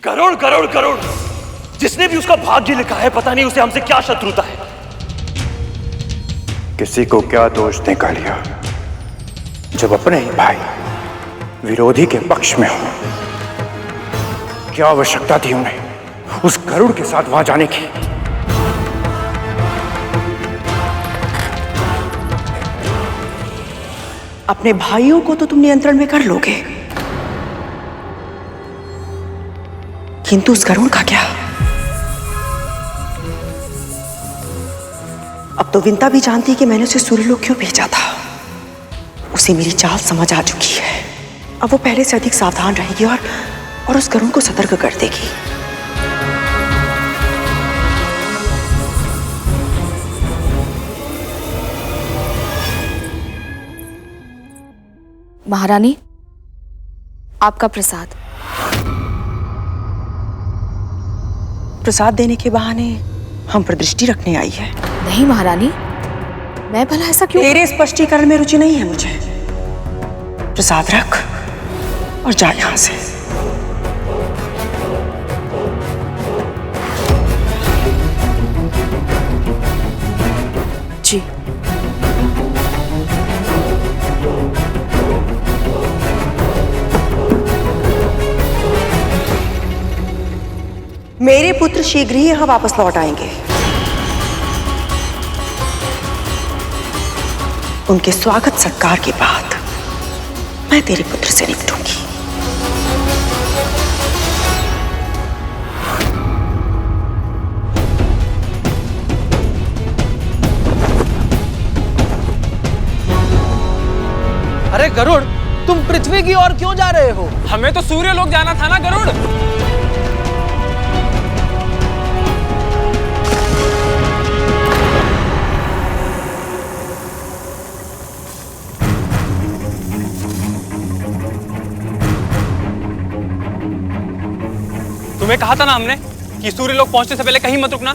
गरुड़ गरुड़ गरुड़, जिसने भी उसका भाग्य लिखा है, पता नहीं उसे हमसे क्या शत्रुता है। किसी को क्या दोष दे कालिया, जब अपने ही भाई विरोधी के पक्ष में हो। क्या आवश्यकता थी उन्हें उस गरुड़ के साथ वहां जाने की? अपने भाइयों को तो तुम नियंत्रण में कर लोगे, किंतु उस गरुड़ का क्या? अब तो विंता भी जानती कि मैंने उसे सूर्यलोक क्यों भेजा था। उसे मेरी चाल समझ आ चुकी है। अब वो पहले से अधिक सावधान रहेगी और उस गरुड़ को सतर्क कर देगी। महारानी, आपका प्रसाद। प्रसाद देने के बहाने हम पर दृष्टि रखने आई है। नहीं महारानी, मैं भला ऐसा क्यों? तेरे स्पष्टीकरण में रुचि नहीं है मुझे। प्रसाद रख और जा यहां से। जी। मेरे पुत्र शीघ्र ही यहां वापस लौट आएंगे। उनके स्वागत सत्कार के बाद मैं तेरे पुत्र से निपटूंगी। अरे गरुड़, तुम पृथ्वी की ओर क्यों जा रहे हो? हमें तो सूर्यलोक जाना था ना गरुड़। तुम्हें कहा था ना हमने कि सूर्यलोक पहुंचने से पहले कहीं मत रुकना।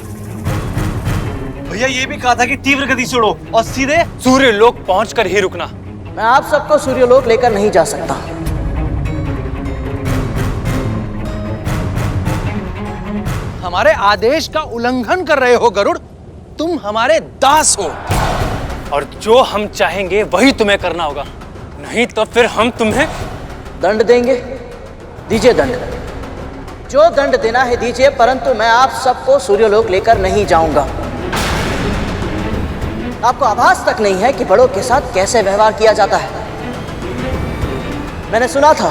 भैया ये भी कहा था कि तीव्र गति से उड़ो और सीधे सूर्यलोक पहुंचकर ही रुकना। मैं आप सबको सूर्यलोक लेकर नहीं जा सकता। हमारे आदेश का उल्लंघन कर रहे हो गरुड़। तुम हमारे दास हो और जो हम चाहेंगे वही तुम्हें करना होगा, नहीं तो फिर हम तुम्हें दंड देंगे। दीजिए दंड, जो दंड देना है दीजिए, परंतु मैं आप सबको सूर्यलोक लेकर नहीं जाऊंगा। आपको आभास तक नहीं है कि बड़ों के साथ कैसे व्यवहार किया जाता है। मैंने सुना था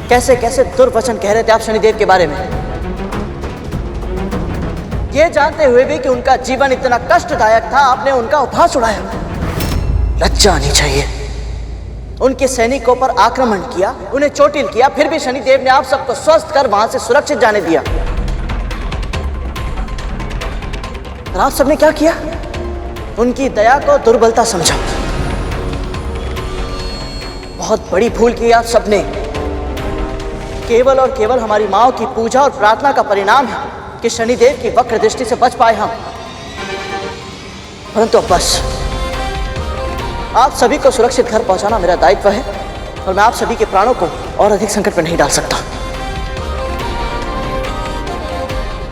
कैसे कैसे दुर्वचन कह रहे थे आप शनिदेव के बारे में, ये जानते हुए भी कि उनका जीवन इतना कष्टदायक था, आपने उनका उपहास उड़ाया। लज्जा आनी चाहिए। उनके सैनिकों पर आक्रमण किया, उन्हें चोटिल किया, फिर भी शनिदेव ने आप सबको स्वस्थ कर वहां से सुरक्षित जाने दिया। और आप सबने क्या किया? उनकी दया को दुर्बलता समझा। बहुत बड़ी भूल की आप सबने। केवल और केवल हमारी मां की पूजा और प्रार्थना का परिणाम है कि शनिदेव की वक्र दृष्टि से बच पाए हम। परंतु अब बस, आप सभी को सुरक्षित घर पहुंचाना मेरा दायित्व है और मैं आप सभी के प्राणों को और अधिक संकट में नहीं डाल सकता।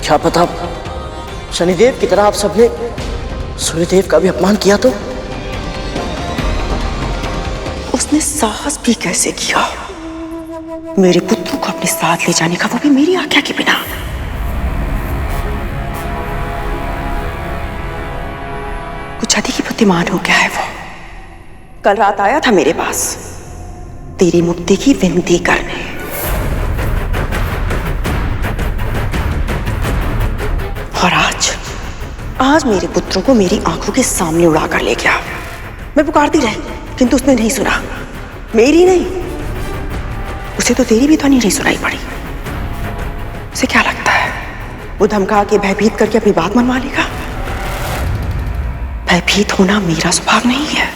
क्या पता शनिदेव की तरह आप सबने सूर्यदेव का भी अपमान किया तो? उसने साहस भी कैसे किया मेरे पुत्र को अपने साथ ले जाने का, वो भी मेरी आज्ञा के बिना। कुछ अधिक ही बुद्धिमान हो गया है वो। कल रात आया था मेरे पास तेरी मुक्ति की विनती करने। और आज मेरे पुत्रों को मेरी आंखों के सामने उड़ा कर ले गया। मैं पुकारती रही किंतु उसने नहीं सुना। मेरी नहीं, उसे तो तेरी भी ध्वनि नहीं सुनाई पड़ी। उसे क्या लगता है वो धमका के भयभीत करके अपनी बात मनवा लेगा? भयभीत होना मेरा स्वभाव नहीं है।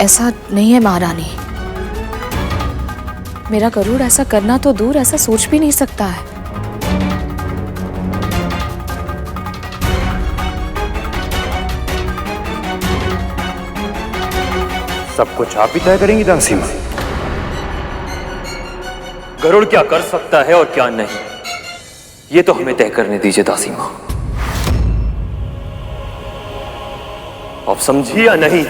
ऐसा नहीं है महारानी, मेरा गरुड़ ऐसा करना तो दूर, ऐसा सोच भी नहीं सकता है। सब कुछ आप ही तय करेंगी दासी माँ? गरुड़ क्या कर सकता है और क्या नहीं, ये तो हमें तय करने दीजिए दासी मां। आप समझी या नहीं?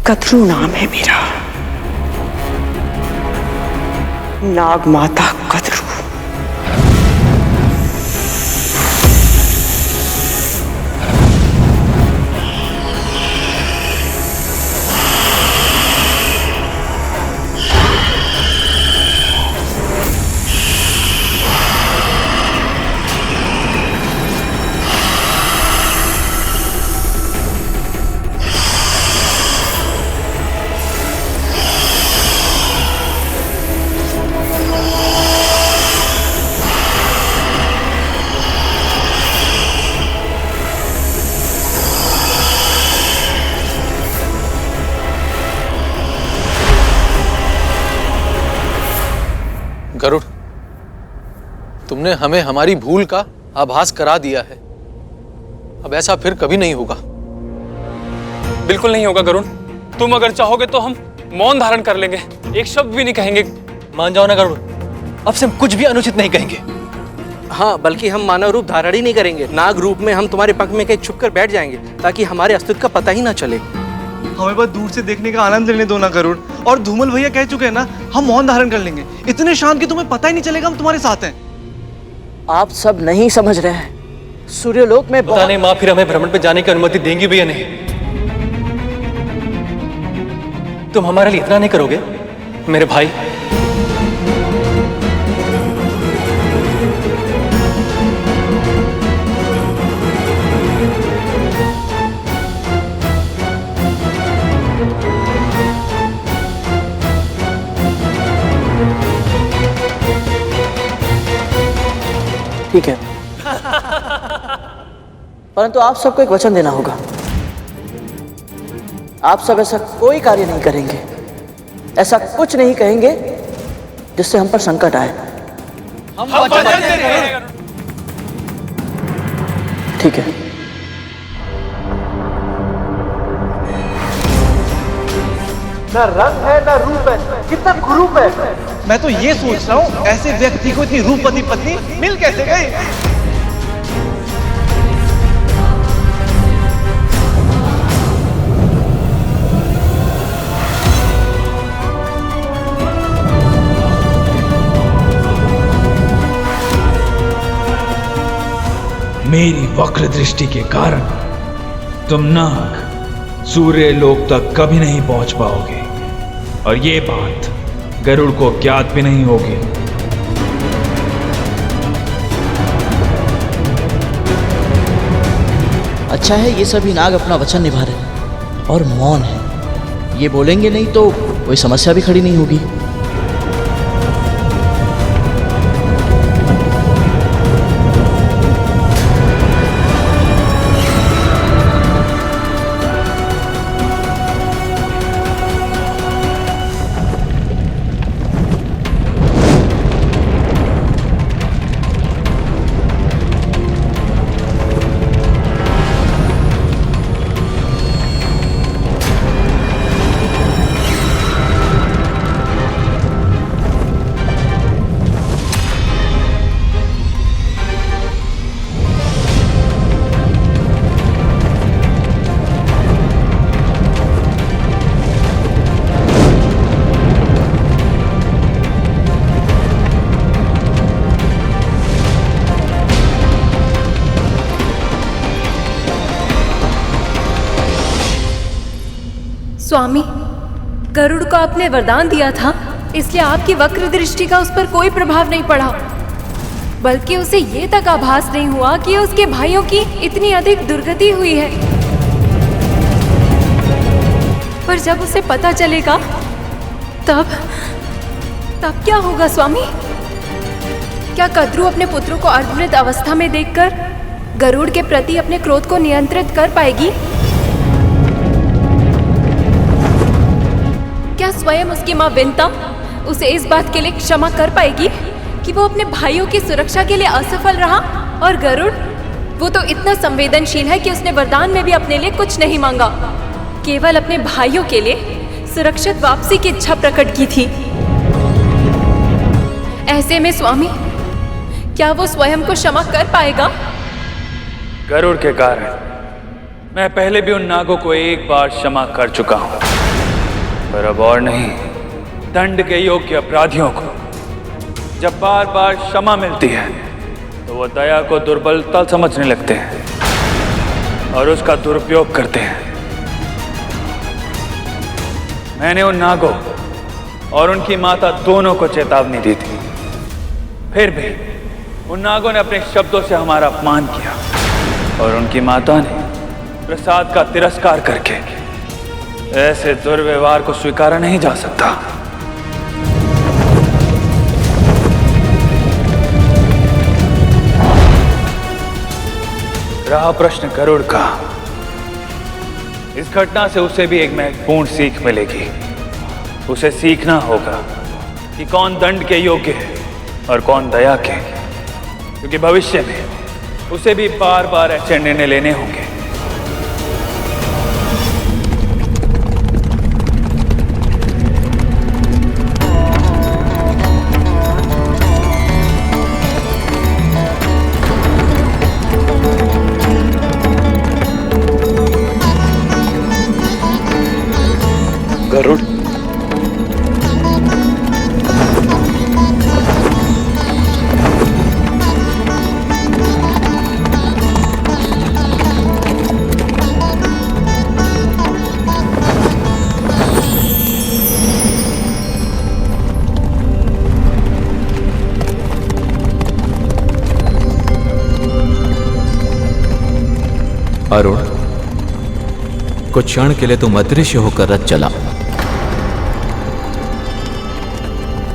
कद्रू नाम है मेरा, नाग माता कद्रू। गरुड़, तुमने हमें हमारी भूल का आभास करा दिया है। अब ऐसा फिर कभी नहीं होगा। बिल्कुल नहीं होगा गरुड़। तुम अगर चाहोगे तो हम मौन धारण कर लेंगे, एक शब्द भी नहीं कहेंगे। मान जाओ ना गरुड़, अब से हम कुछ भी अनुचित नहीं कहेंगे। हाँ, बल्कि हम मानव रूप धारण ही नहीं करेंगे। नाग रूप में हम तुम्हारे पंख में कहीं छुप कर बैठ जाएंगे ताकि हमारे अस्तित्व का पता ही ना चले। हमें बस दूर से देखने का आनंद लेने दो ना गरुड़। और धूमल भैया कह चुके हैं ना, हम मौन धारण कर लेंगे। इतने शांत कि तुम्हें पता ही नहीं चलेगा हम तुम्हारे साथ हैं। आप सब नहीं समझ रहे हैं। सूर्यलोक में पता नहीं माँ फिर हमें भ्रमण पे जाने की अनुमति देंगी भी या नहीं। तुम हमारे लिए इतना नहीं करोगे मेरे भाई? ठीक है, परंतु आप सबको एक वचन देना होगा। आप सब ऐसा कोई कार्य नहीं करेंगे, ऐसा कुछ नहीं कहेंगे जिससे हम पर संकट आए। हम वचन देते हैं। ठीक है। ना रंग है ना रूप है, कितना कुरूप है। मैं तो ये सोच रहा हूँ, ऐसे व्यक्ति को इतनी रूपवती पत्नी मिल कैसे गई? मेरी वक्र दृष्टि के कारण तुम नाग सूर्य लोक तक कभी नहीं पहुंच पाओगे, और ये बात गरुड़ को ज्ञात भी नहीं होगी। अच्छा है ये सभी नाग अपना वचन निभा रहे हैं और मौन है। ये बोलेंगे नहीं तो कोई समस्या भी खड़ी नहीं होगी। स्वामी, गरुड़ को आपने वरदान दिया था, इसलिए आपकी वक्र दृष्टि का उस पर कोई प्रभाव नहीं पड़ा, बल्कि उसे ये तक आभास नहीं हुआ कि उसके भाइयों की इतनी अधिक दुर्गति हुई है। पर जब उसे पता चलेगा तब क्या होगा स्वामी? क्या कद्रू अपने पुत्रों को अर्धमृत अवस्था में देखकर गरुड़ के प्रति अपने क्रोध को नियंत्रित कर पाएगी? क्या स्वयं उसकी मां विंता उसे इस बात के लिए क्षमा कर पाएगी कि वो अपने भाइयों की सुरक्षा के लिए असफल रहा? और गरुड़, वो तो इतना संवेदनशील है कि उसने वरदान में भी अपने लिए कुछ नहीं मांगा, केवल अपने भाइयों के लिए सुरक्षित वापसी की इच्छा प्रकट की थी। ऐसे में स्वामी, क्या वो स्वयं को क्षमा कर पाएगा? गरुड़ के कारण मैं पहले भी उन नागों को एक बार क्षमा कर चुका हूं, पर अब और नहीं। दंड के योग्य अपराधियों को जब बार बार क्षमा मिलती है तो वो दया को दुर्बलता समझने लगते हैं और उसका दुरुपयोग करते हैं। मैंने उन नागों और उनकी माता दोनों को चेतावनी दी थी, फिर भी उन नागों ने अपने शब्दों से हमारा अपमान किया और उनकी माता ने प्रसाद का तिरस्कार करके ऐसे दुर्व्यवहार को स्वीकारा नहीं जा सकता। रहा प्रश्न गरुड़ का, इस घटना से उसे भी एक महत्वपूर्ण सीख मिलेगी। उसे सीखना होगा कि कौन दंड के योग्य है और कौन दया के, क्योंकि भविष्य में उसे भी बार बार ऐसे निर्णय लेने होंगे। गरुड़, अरुण, कुछ क्षण के लिए तुम अदृश्य होकर रथ चला।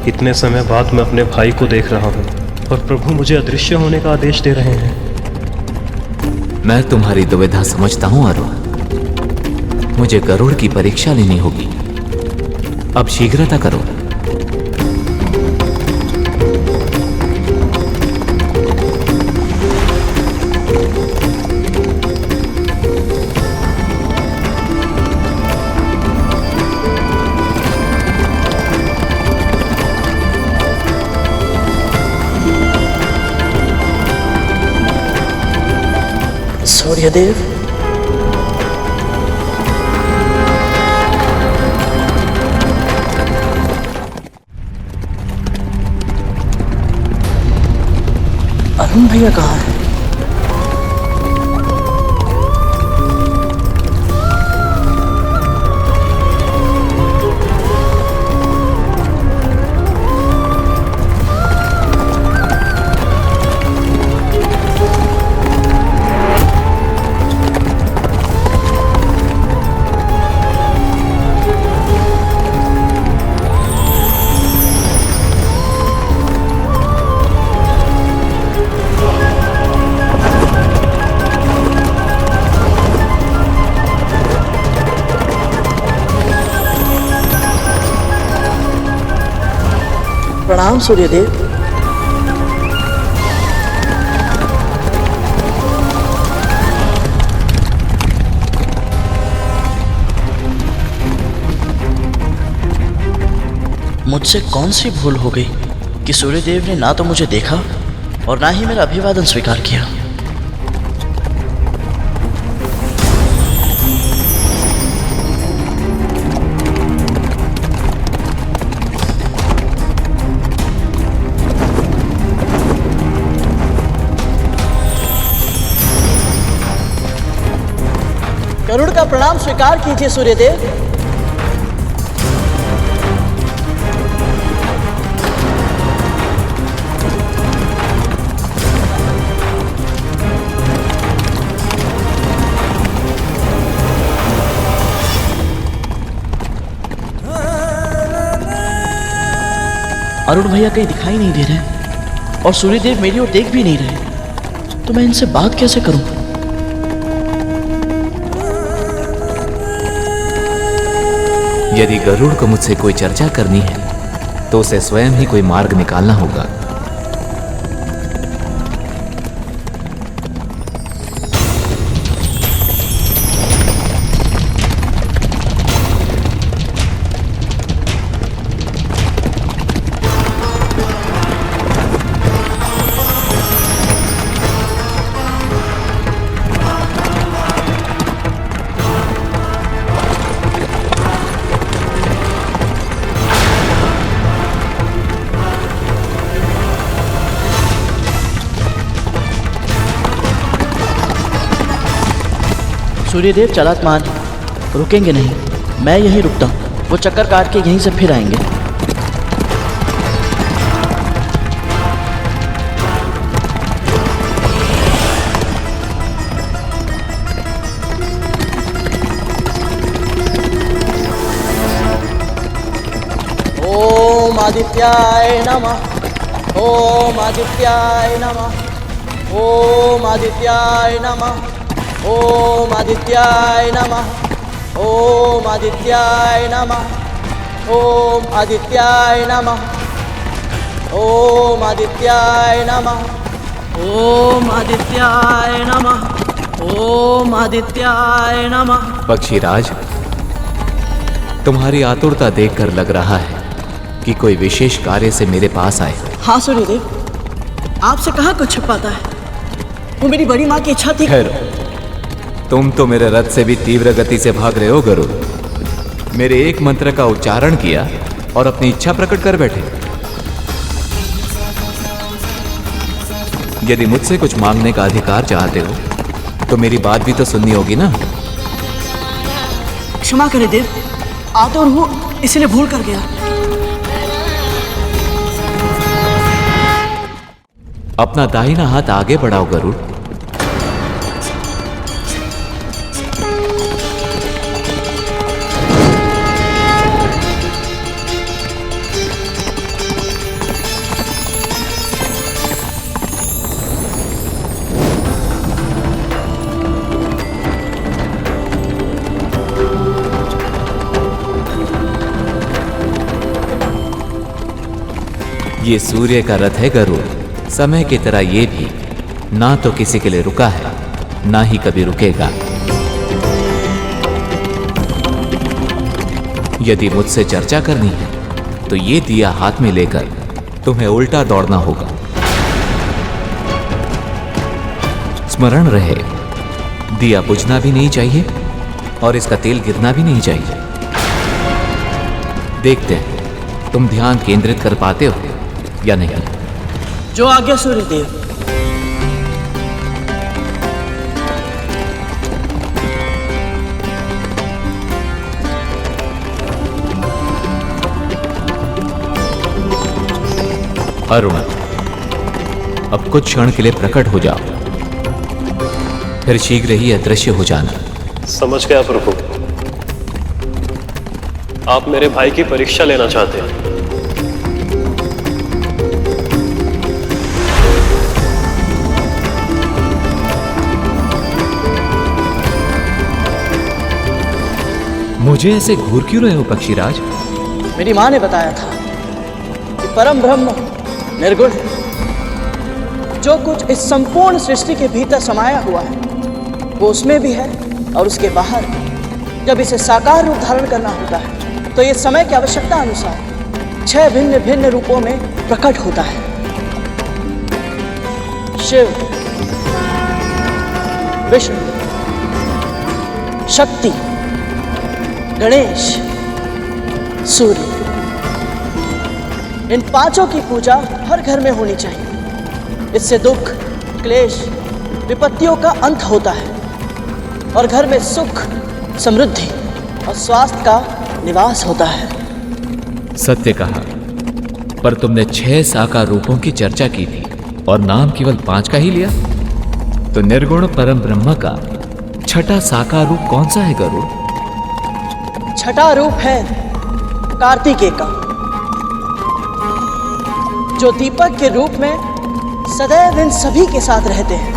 इतने समय बाद मैं अपने भाई को देख रहा हूं और प्रभु मुझे अदृश्य होने का आदेश दे रहे हैं। मैं तुम्हारी दुविधा समझता हूं अरुण। मुझे गरुड़ की परीक्षा लेनी होगी। अब शीघ्रता करो। सूर्यदेव, अरुण भैया कहाँ है? प्रणाम सूर्यदेव। मुझसे कौन सी भूल हो गई कि सूर्यदेव ने ना तो मुझे देखा और ना ही मेरा अभिवादन स्वीकार किया। गरुड़ का प्रणाम स्वीकार कीजिए सूर्यदेव। अरुण भैया कहीं दिखाई नहीं दे रहे और सूर्यदेव मेरी ओर देख भी नहीं रहे, तो मैं इनसे बात कैसे करूं? यदि गरुड़ को मुझसे कोई चर्चा करनी है तो उसे स्वयं ही कोई मार्ग निकालना होगा। सूर्यदेव चालाकमान हैं, रुकेंगे नहीं। मैं यहीं रुकता हूँ, वो चक्कर काट के यहीं से फिर आएंगे। ओम आदित्याय नमः, ओम आदित्याय नमः, ओम आदित्याय नमः, ओम आदित्याय नमः, ओम आदित्याय नमः, ओम आदित्याय नमः, ओम आदित्याय नमः, ओम आदित्याय नमः, ओम आदित्याय नमः। पक्षीराज, तुम्हारी आतुरता देखकर लग रहा है कि कोई विशेष कार्य से मेरे पास आए। हाँ सूर्यदेव, आपसे कहाँ कुछ छुपाता है, वो मेरी बड़ी माँ की इच्छा थी। खैर, तुम तो मेरे रथ से भी तीव्र गति से भाग रहे हो गरुड़। मेरे एक मंत्र का उच्चारण किया और अपनी इच्छा प्रकट कर बैठे। यदि मुझसे कुछ मांगने का अधिकार चाहते हो तो मेरी बात भी तो सुननी होगी ना। क्षमा करें देव, आतुर हूँ इसलिए भूल कर गया। अपना दाहिना हाथ आगे बढ़ाओ गरुड़। ये सूर्य का रथ है गरुड़। समय की तरह ये भी ना तो किसी के लिए रुका है, ना ही कभी रुकेगा। यदि मुझसे चर्चा करनी है तो ये दिया हाथ में लेकर तुम्हें उल्टा दौड़ना होगा। स्मरण रहे, दिया बुझना भी नहीं चाहिए और इसका तेल गिरना भी नहीं चाहिए। देखते हैं तुम ध्यान केंद्रित कर पाते हो या नहीं। जो आज्ञा सूर्यदेव। अरुण, अब कुछ क्षण के लिए प्रकट हो जाओ, फिर शीघ्र ही अदृश्य हो जाना। समझ गया प्रभु, आप मेरे भाई की परीक्षा लेना चाहते हैं। मुझे ऐसे घूर क्यों रहे हो पक्षीराज? मेरी माँ ने बताया था कि परम ब्रह्म निर्गुण है। जो कुछ इस संपूर्ण सृष्टि के भीतर समाया हुआ है वो उसमें भी है और उसके बाहर। जब इसे साकार रूप धारण करना होता है तो ये समय की आवश्यकता अनुसार 6 भिन्न भिन्न रूपों में प्रकट होता है। शिव, विष्णु, शक्ति, गणेश, सूर्य, इन पांचों की पूजा हर घर में होनी चाहिए। इससे दुख, क्लेश, विपत्तियों का अंत होता है और घर में सुख, समृद्धि और स्वास्थ्य का निवास होता है। सत्य कहा, पर तुमने 6 साकार रूपों की चर्चा की थी और नाम केवल 5 का ही लिया। तो निर्गुण परम ब्रह्म का छठा साकार रूप कौन सा है गरुड़? छठा रूप है कार्तिकेय का, जो दीपक के रूप में सदैव इन सभी के साथ रहते हैं।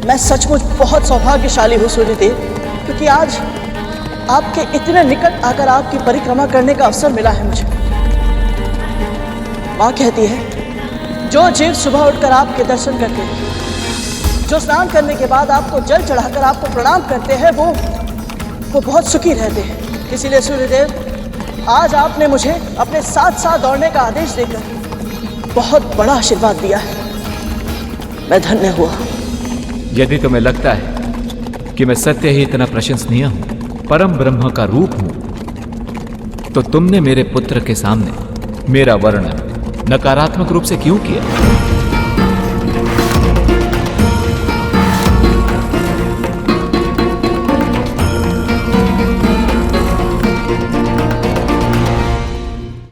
मैं सचमुच बहुत सौभाग्यशाली हूँ सूर्यदेव, क्योंकि आज आपके इतने निकट आकर आपकी परिक्रमा करने का अवसर मिला है मुझे। माँ कहती है, जो जीव सुबह उठकर आपके दर्शन करते हैं, जो स्नान करने के बाद आपको जल चढ़ाकर आपको प्रणाम करते हैं, वो बहुत सुखी रहते हैं। इसीलिए सूर्यदेव, आज आपने मुझे अपने साथ साथ दौड़ने का आदेश देकर बहुत बड़ा आशीर्वाद दिया है। मैं धन्य हुआ। यदि तुम्हें लगता है कि मैं सत्य ही इतना प्रशंसनीय हूं, परम ब्रह्म का रूप हूं, तो तुमने मेरे पुत्र के सामने मेरा वर्णन नकारात्मक रूप से क्यों किया?